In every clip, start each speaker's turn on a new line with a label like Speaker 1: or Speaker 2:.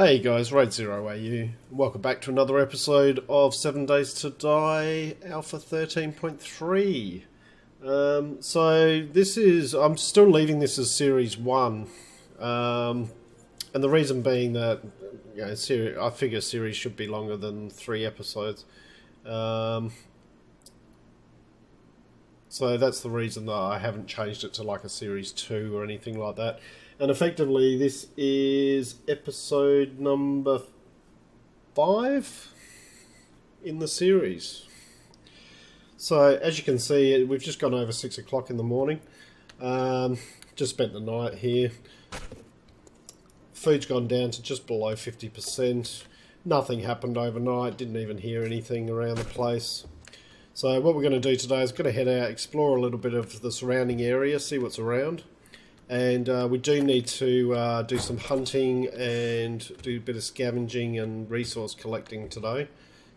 Speaker 1: Hey guys, Raid0AU. Welcome back to another episode of 7 Days to Die Alpha 13.3. So this is, I'm still leaving this as Series 1. And the reason being that, I figure series should be longer than 3 episodes. So that's the reason that I haven't changed it to like a Series 2 or anything like that. And effectively, this is episode number 5 in the series. So, as you can see, we've just gone over 6 o'clock in the morning. Just spent the night here. Food's gone down to just below 50%. Nothing happened overnight, didn't even hear anything around the place. So what we're going to do today is going to head out, explore a little bit of the surrounding area, see what's around. And we do need to do some hunting and do a bit of scavenging and resource collecting today.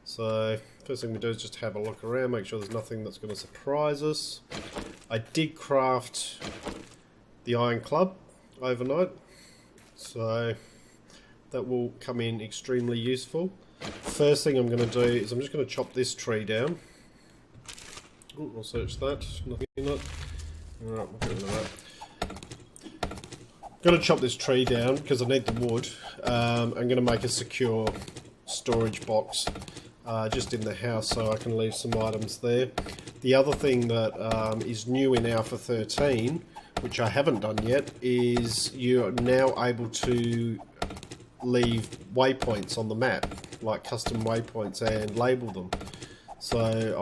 Speaker 1: So first thing we do is just have a look around, make sure there's nothing that's going to surprise us. I did craft the iron club overnight, so that will come in extremely useful. First thing I'm going to do is I'm just going to chop this tree down. Ooh, I'll search that, nothing in it. Alright, we'll get rid of that. I'm going to chop this tree down because I need the wood. I'm going to make a secure storage box just in the house so I can leave some items there. The other thing that is new in Alpha 13, which I haven't done yet, is you're now able to leave waypoints on the map, like custom waypoints, and label them. So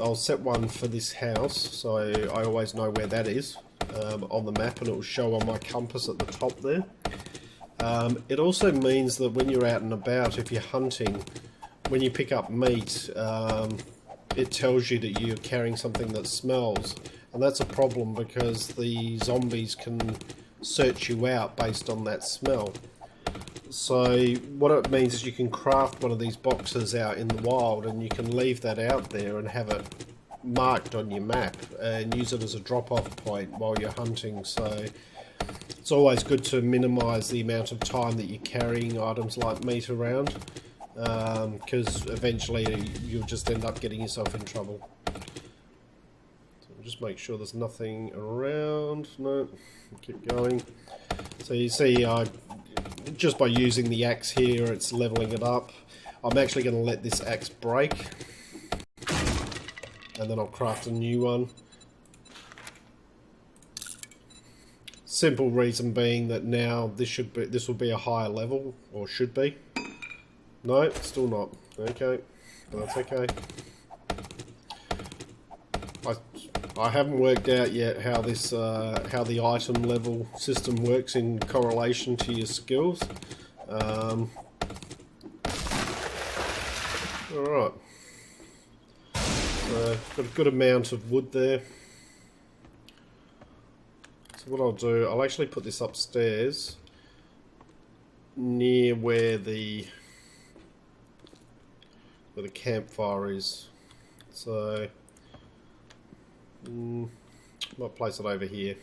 Speaker 1: I'll set one for this house so I always know where that is. On the map, and it will show on my compass at the top there. It also means that when you're out and about, if you're hunting, when you pick up meat, it tells you that you're carrying something that smells, and that's a problem because the zombies can search you out based on that smell. So what it means is you can craft one of these boxes out in the wild, and you can leave that out there and have it marked on your map and use it as a drop-off point while you're hunting. So it's always good to minimize the amount of time that you're carrying items like meat around, because eventually you'll just end up getting yourself in trouble. So just make sure there's nothing around. No, keep going. So you see, just by using the axe here, it's leveling it up. I'm actually going to let this axe break, and then I'll craft a new one. Simple reason being that now this will be a higher level, or should be. No, still not. Okay, that's okay. I haven't worked out yet how this how the item level system works in correlation to your skills. All right. Got a good amount of wood there. So what I'll do, I'll actually put this upstairs near where the campfire is. So might place it over here.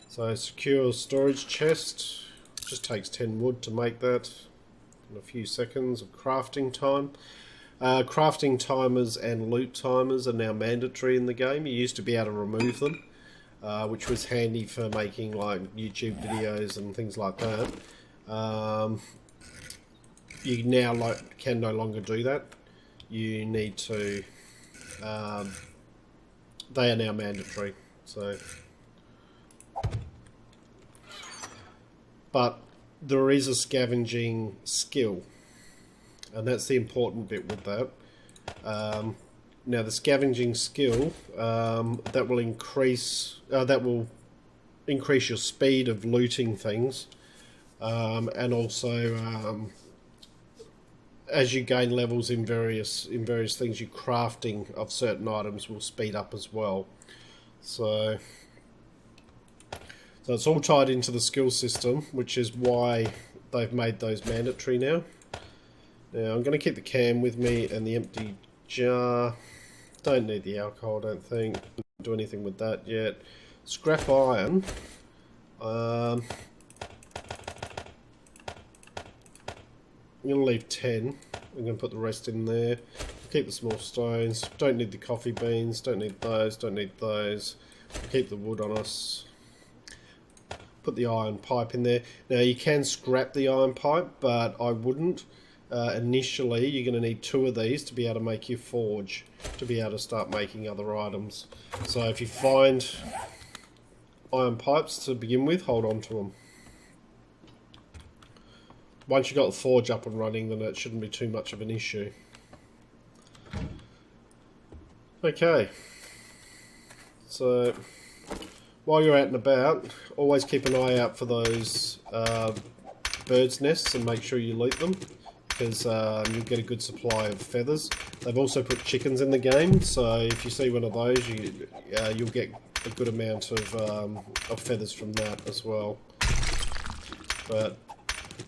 Speaker 1: So secure storage chest. Just takes 10 wood to make that. And a few seconds of crafting time. Crafting timers and loot timers are now mandatory in the game. You used to be able to remove them, which was handy for making like YouTube videos and things like that. You now can no longer do that. You need to. They are now mandatory. So, but there is a scavenging skill. And that's the important bit with that. Now the scavenging skill that will increase your speed of looting things, and also as you gain levels in various things, your crafting of certain items will speed up as well. So it's all tied into the skill system, which is why they've made those mandatory now. Now I'm going to keep the can with me and the empty jar. Don't need the alcohol, I don't think. Don't do anything with that yet. Scrap iron. I'm going to leave 10. I'm going to put the rest in there. Keep the small stones. Don't need the coffee beans. Don't need those. Don't need those. Keep the wood on us. Put the iron pipe in there. Now you can scrap the iron pipe, but I wouldn't. Initially, you're going to need 2 of these to be able to make your forge, to be able to start making other items. So if you find iron pipes to begin with, hold on to them. Once you've got the forge up and running, then it shouldn't be too much of an issue. Okay, so while you're out and about, always keep an eye out for those birds' nests and make sure you loot them, because you'll get a good supply of feathers. They've also put chickens in the game, so if you see one of those, you'll get a good amount of feathers from that as well. But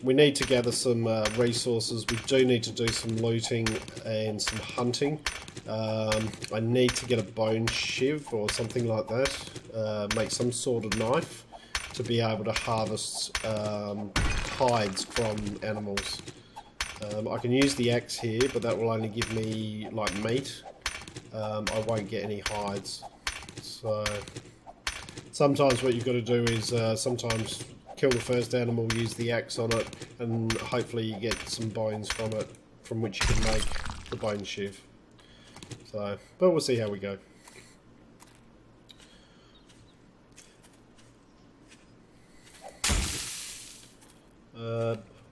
Speaker 1: we need to gather some resources. We do need to do some looting and some hunting. I need to get a bone shiv or something like that, make some sort of knife to be able to harvest hides from animals. I can use the axe here, but that will only give me like meat. I won't get any hides. So sometimes what you've got to do is sometimes kill the first animal, use the axe on it, and hopefully you get some bones from it, from which you can make the bone shiv. So, but we'll see how we go.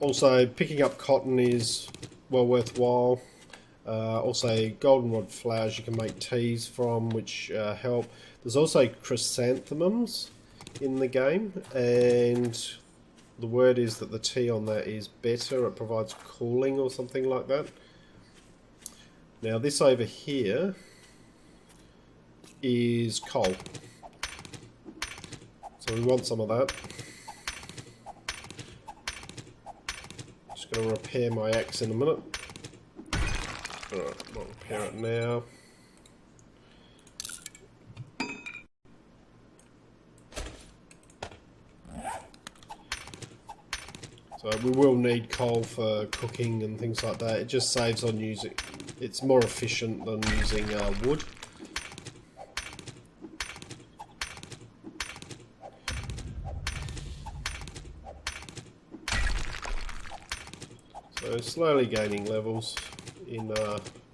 Speaker 1: Also, picking up cotton is well worthwhile. Also, goldenrod flowers you can make teas from, which help. There's also chrysanthemums in the game, and the word is that the tea on that is better. It provides cooling or something like that. Now this over here is coal, so we want some of that. Just going to repair my axe in a minute. Alright, I'll repair it now. So we will need coal for cooking and things like that. It just saves on using, it's more efficient than using wood. So slowly gaining levels in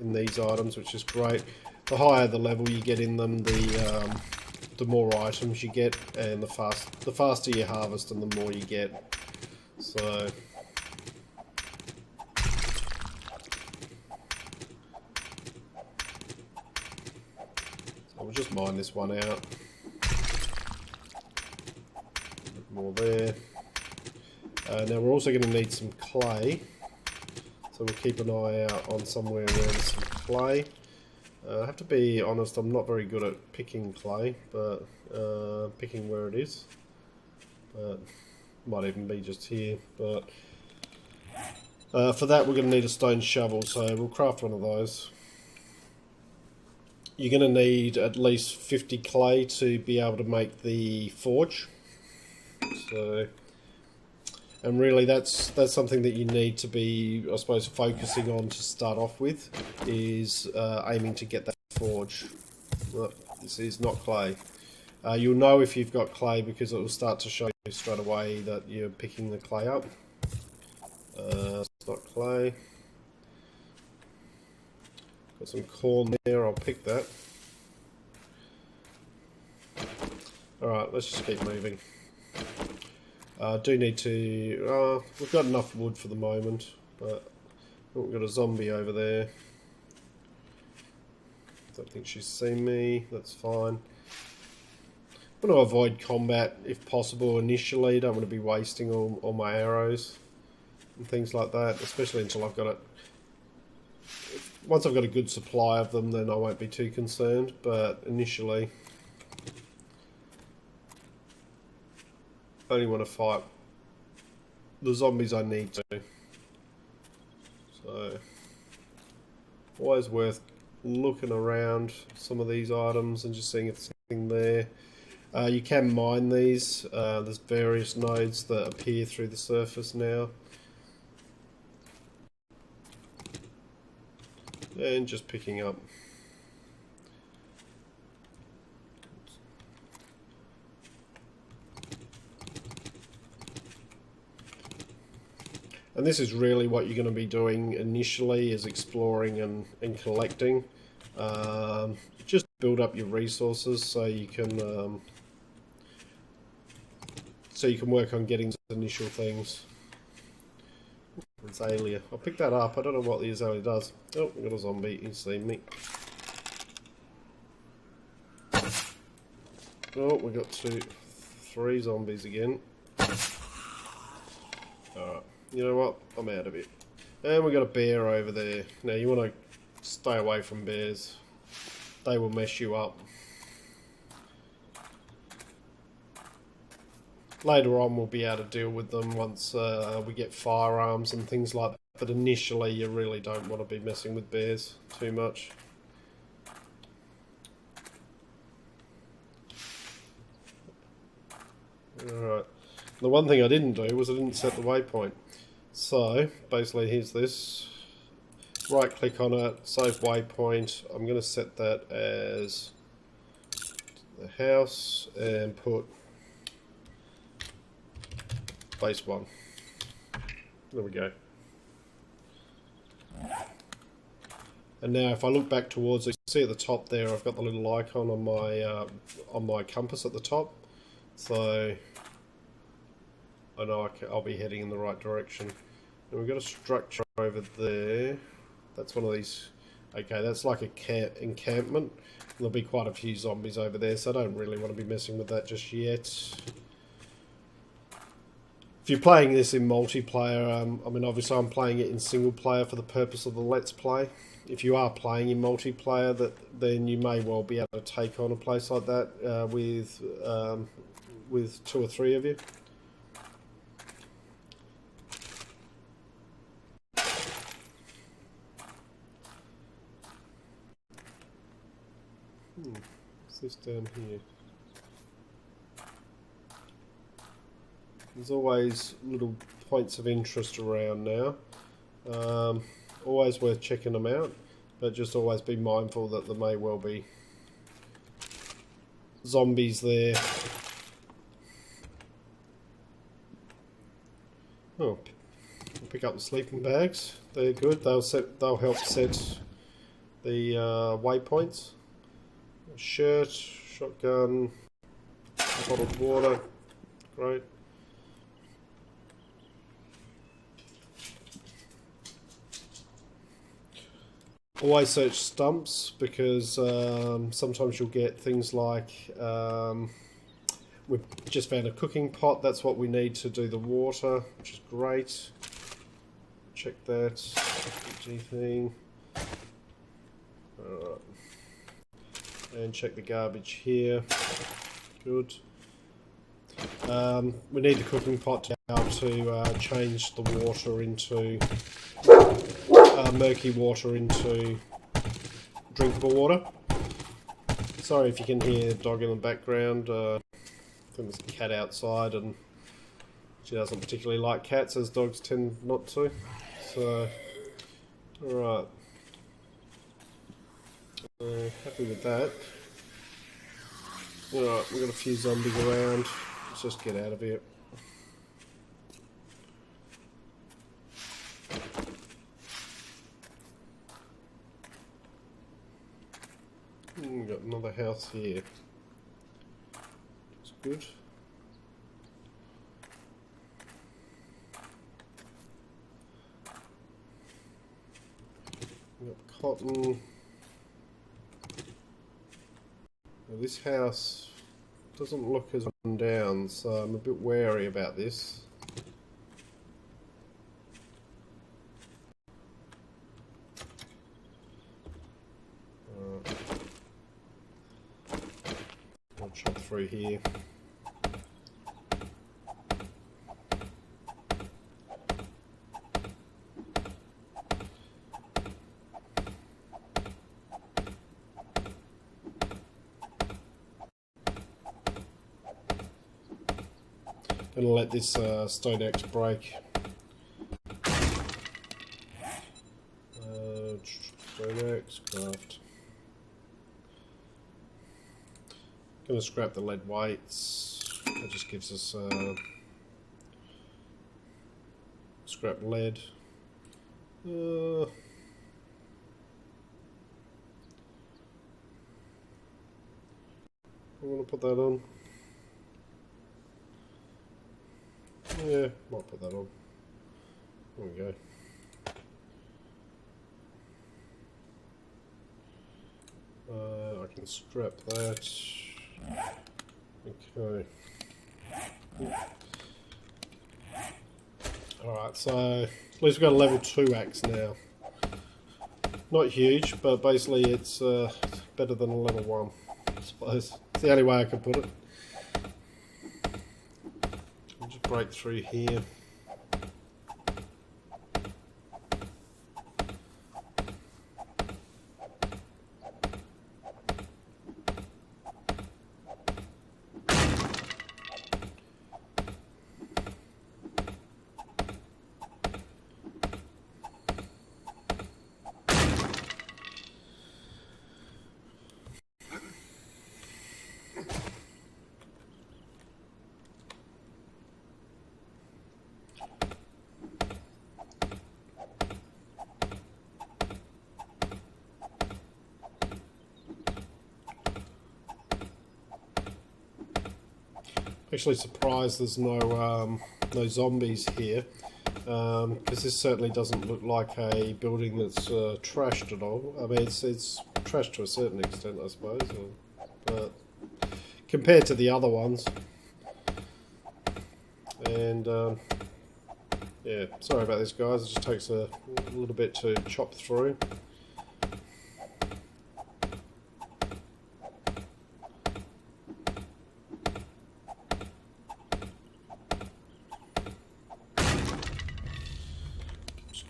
Speaker 1: these items, which is great. The higher the level you get in them, the more items you get, and the faster you harvest and the more you get. So we'll just mine this one out. A bit more there. Now we're also going to need some clay, so we'll keep an eye out on somewhere where there's some clay. I have to be honest, I'm not very good at picking clay, but picking where it is. But might even be just here. But for that we're going to need a stone shovel, so we'll craft one of those. You're going to need at least 50 clay to be able to make the forge. So, and really that's something that you need to be, I suppose, focusing on to start off with, is aiming to get that forge. Look, this is not clay. You'll know if you've got clay because it will start to show you straight away that you're picking the clay up. It's not clay. Got some corn there, I'll pick that. Alright, let's just keep moving. Do need to... we've got enough wood for the moment, but we've got a zombie over there. Don't think she's seen me, that's fine. I want to avoid combat if possible initially. Don't want to be wasting all my arrows and things like that, especially until I've got it. Once I've got a good supply of them, then I won't be too concerned, but initially I only want to fight the zombies I need to. So always worth looking around some of these items and just seeing if there's anything there. You can mine these. There's various nodes that appear through the surface now. and just picking up. And this is really what you're going to be doing initially, is exploring and collecting. Just build up your resources so you can work on getting those initial things. Azalea. I'll pick that up. I don't know what the azalea does. Oh, we got a zombie. He's seen me. Oh, we got 3 zombies again. Alright. You know what? I'm out of it. And we got a bear over there. Now you want to stay away from bears. They will mess you up. Later on we'll be able to deal with them once we get firearms and things like that. But initially you really don't want to be messing with bears too much. Alright. The one thing I didn't do was I didn't set the waypoint. So, basically here's this. Right click on it, save waypoint. I'm going to set that as the house and put base 1. There we go. And now if I look back towards it, you see at the top there I've got the little icon on my compass at the top. So I know I'll be heading in the right direction. And we've got a structure over there. That's one of these. Okay, that's like a encampment. There'll be quite a few zombies over there, so I don't really want to be messing with that just yet. If you're playing this in multiplayer, I mean obviously I'm playing it in single player for the purpose of the Let's Play. If you are playing in multiplayer, then you may well be able to take on a place like that with 2 or 3 of you. What's this down here? There's always little points of interest around now. Always worth checking them out, but just always be mindful that there may well be zombies there. Oh, pick up the sleeping bags. They're good. They'll help set the waypoints. A shirt, shotgun, bottled water. Great. Always search stumps, because sometimes you'll get things like we've just found a cooking pot. That's what we need to do the water, which is great. Check that. G thing. Alright. And check the garbage here. Good. We need the cooking pot to be able to change the water into murky water into drinkable water. Sorry if you can hear a dog in the background. I think there's a cat outside and she doesn't particularly like cats, as dogs tend not to. So, alright. Happy with that. Alright, we've got a few zombies around. Let's just get out of here. We've got another house here. That's good. We've got cotton. Now this house doesn't look as run down, so I'm a bit wary about this. I'll chop through here. Gonna let this stone axe break. Stone axe, craft. Gonna scrap the lead weights. That just gives us scrap lead. I want to put that on. Yeah, might put that on. There we go. I can scrap that. Okay. Alright, so at least we've got a level 2 axe now. Not huge, but basically it's better than a level 1, I suppose. It's the only way I can put it. I'll just break through here. Actually surprised there's no zombies here, because this certainly doesn't look like a building that's trashed at all. I mean, it's trashed to a certain extent, I suppose, but compared to the other ones. And yeah, sorry about this, guys. It just takes a little bit to chop through.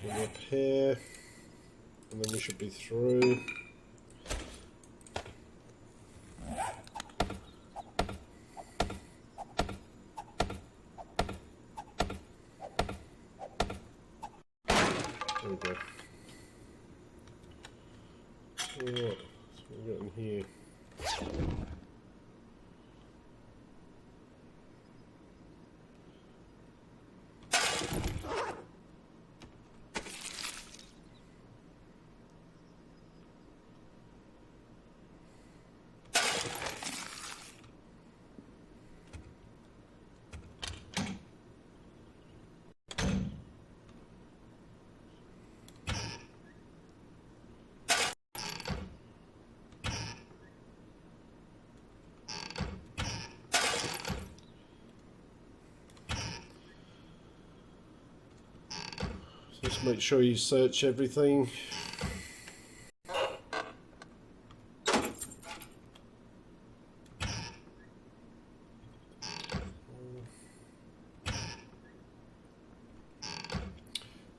Speaker 1: Repair, and then we should be through. There we go. Alright, so we've got in here. Just make sure you search everything.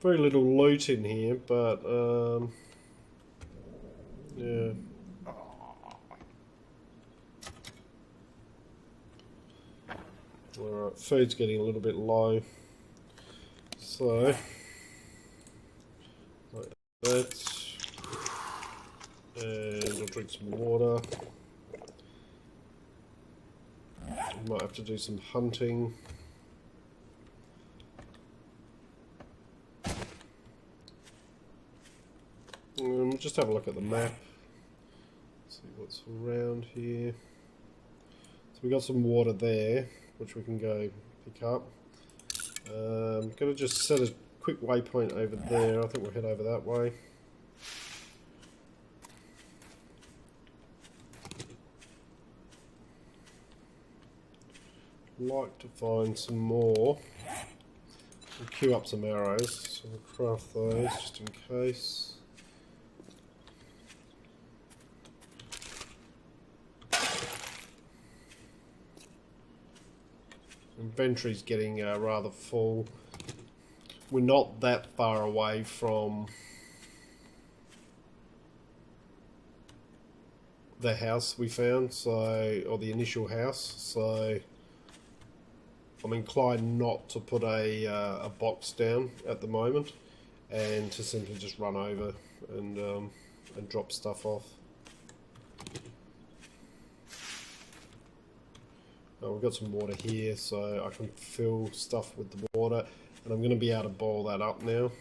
Speaker 1: Very little loot in here, but yeah. Alright, food's getting a little bit low, so like that, and I'll drink some water. Might have to do some hunting. Just have a look at the map, see what's around here. So we got some water there, which we can go pick up. Gonna just set a quick waypoint over there. I think we'll head over that way. Like to find some more. We'll queue up some arrows, so we'll craft those just in case. Inventory's getting rather full. We're not that far away from the house we found, so, or the initial house, so I'm inclined not to put a box down at the moment and to simply just run over and and drop stuff off. We've got some water here, so I can fill stuff with the water, and I'm going to be able to boil that up now,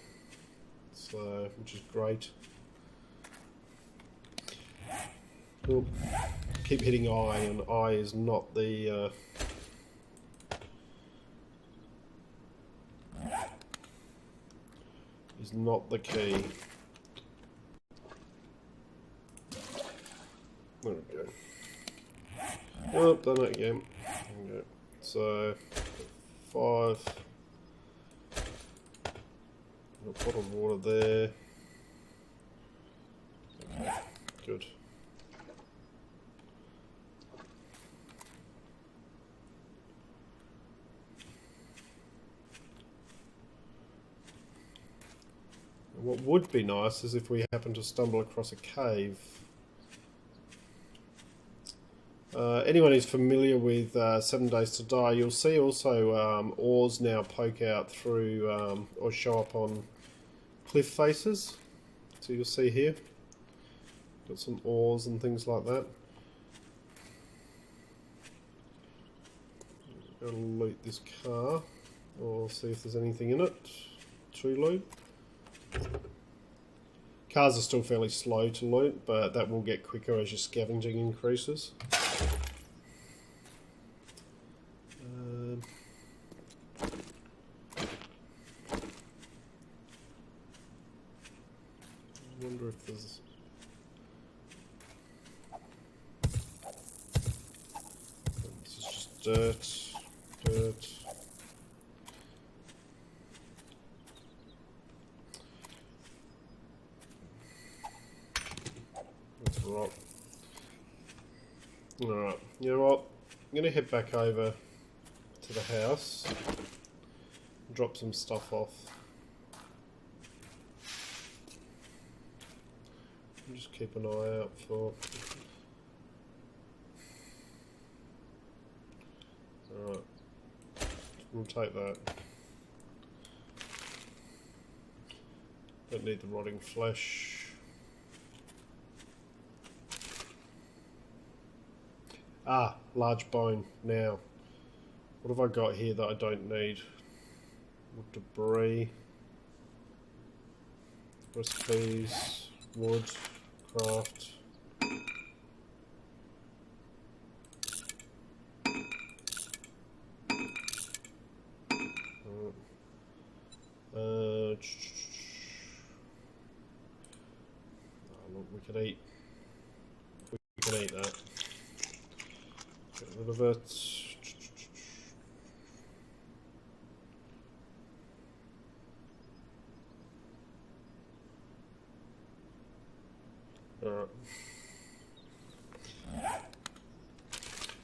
Speaker 1: so which is great. Ooh, keep hitting I, and I is not the key. There we go. Oh, done it again. Okay. So 5. A pot of water there. Okay. Good. What would be nice is if we happen to stumble across a cave. Anyone who's familiar with 7 Days to Die, you'll see also ores now poke out through or show up on cliff faces. So you'll see here, got some ores and things like that. Gotta loot this car, or see if there's anything in it to loot. Cars are still fairly slow to loot, but that will get quicker as your scavenging increases. I wonder if there's... This is just dirt. That's rock. Alright, you know what? I'm going to head back over to the house, drop some stuff off. Just keep an eye out for... Alright, we'll take that. Don't need the rotting flesh. Ah, large bone. Now, what have I got here that I don't need? Wood debris, recipes, wood, craft. Look, we can eat that. Get rid of it. Alright.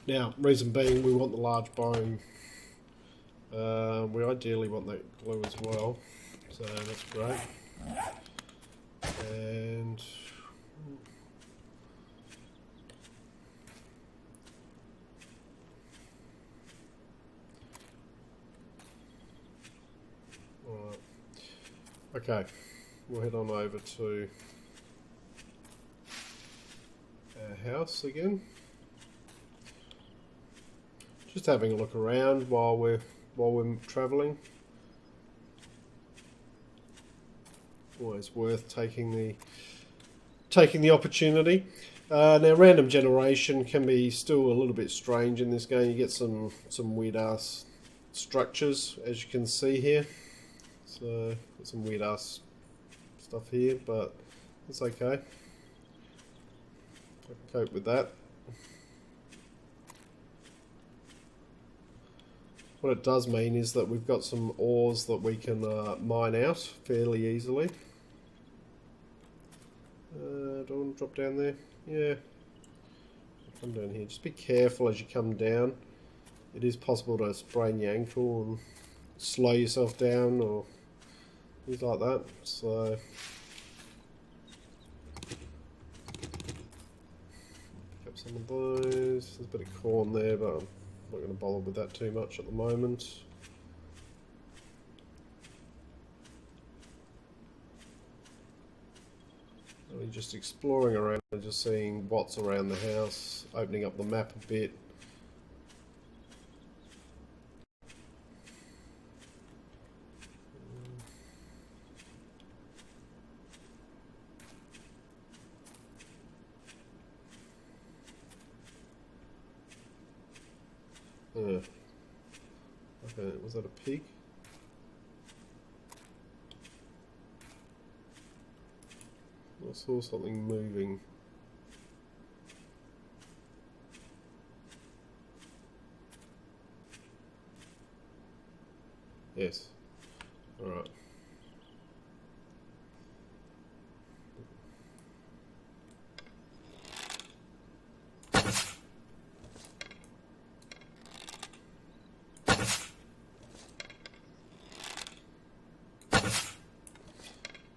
Speaker 1: Now, reason being, we want the large bone. We ideally want that glue as well, so that's great. And alright. Okay, we'll head on over to our house again. Just having a look around while we're travelling. Always worth taking the opportunity. Now, random generation can be still a little bit strange in this game. You get some weird ass structures, as you can see here. So got some weird ass stuff here, but it's okay. I can cope with that. What it does mean is that we've got some ores that we can mine out fairly easily. Do I want to drop down there? Yeah. Come down here. Just be careful as you come down. It is possible to sprain your ankle and slow yourself down or things like that. So pick up some of those. There's a bit of corn there, but I'm not going to bother with that too much at the moment. Really just exploring around and just seeing what's around the house, opening up the map a bit. Yeah. Okay, was that a pig? I saw something moving. Yes. Alright.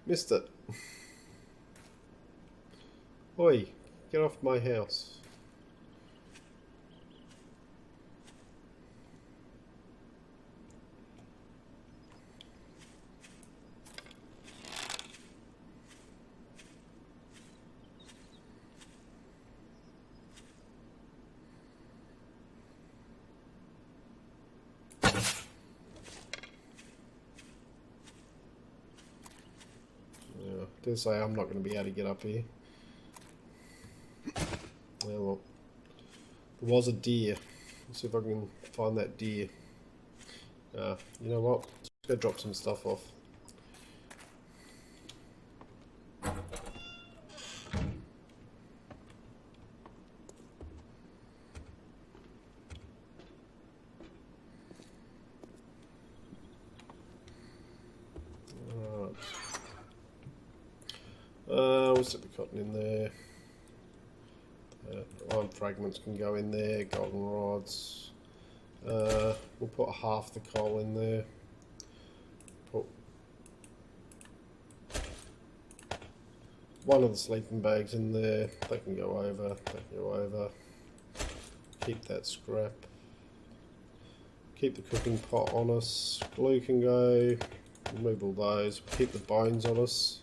Speaker 1: Missed it. Oi, get off my house. Did say I'm not going to be able to get up here. Yeah, well, there was a deer. Let's see if I can find that deer. You know what? Let's go drop some stuff off. We'll stick the cotton in there. Iron fragments can go in there. Golden rods. We'll put half the coal in there. Put one of the sleeping bags in there. They can go over. They can go over. Keep that scrap. Keep the cooking pot on us. Glue can go. Remove all those. Keep the bones on us.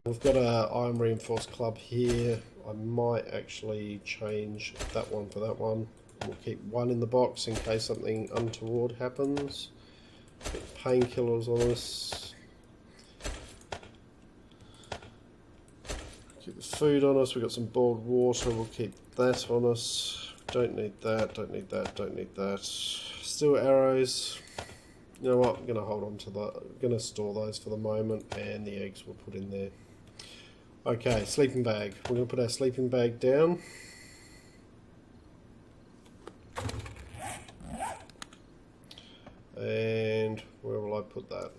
Speaker 1: We've got an iron reinforced club here. I might actually change that one for that one. We'll keep one in the box in case something untoward happens. Put painkillers on us. Keep the food on us. We've got some boiled water. We'll keep that on us. Don't need that, don't need that, don't need that. Steel arrows. You know what, I'm going to hold on to that. I'm going to store those for the moment, and the eggs we'll put in there. Okay, sleeping bag. We're going to put our sleeping bag down. And where will I put that?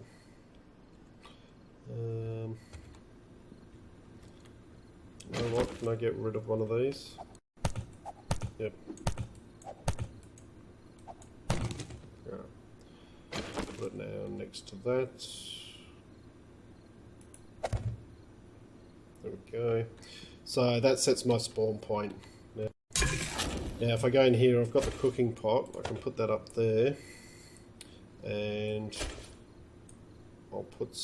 Speaker 1: You know what, can I get rid of one of these? Yep. Put it now next to that. There we go. So that sets my spawn point. Now if I go in here, I've got the cooking pot. I can put that up there, and I'll put.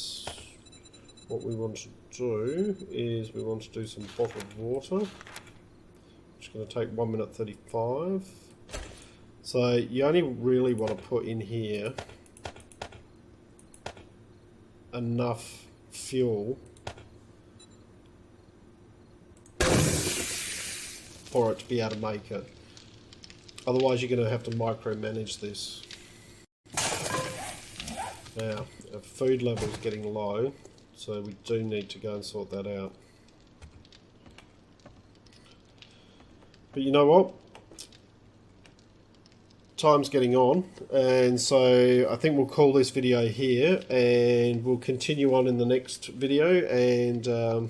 Speaker 1: What we want to do is we want to do some bottled water. Which is going to take 1 minute 35. So you only really want to put in here enough fuel for it to be able to make it. Otherwise you're going to have to micromanage this. Now, our food level is getting low, so we do need to go and sort that out. But you know what? Time's getting on, and so I think we'll call this video here, and we'll continue on in the next video and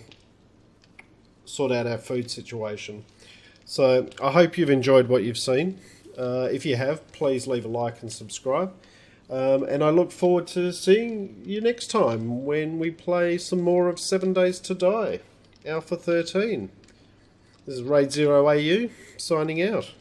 Speaker 1: sort out our food situation. So I hope you've enjoyed what you've seen. If you have, please leave a like and subscribe, and I look forward to seeing you next time when we play some more of 7 Days to Die Alpha 13. This is Raid 0AU signing out.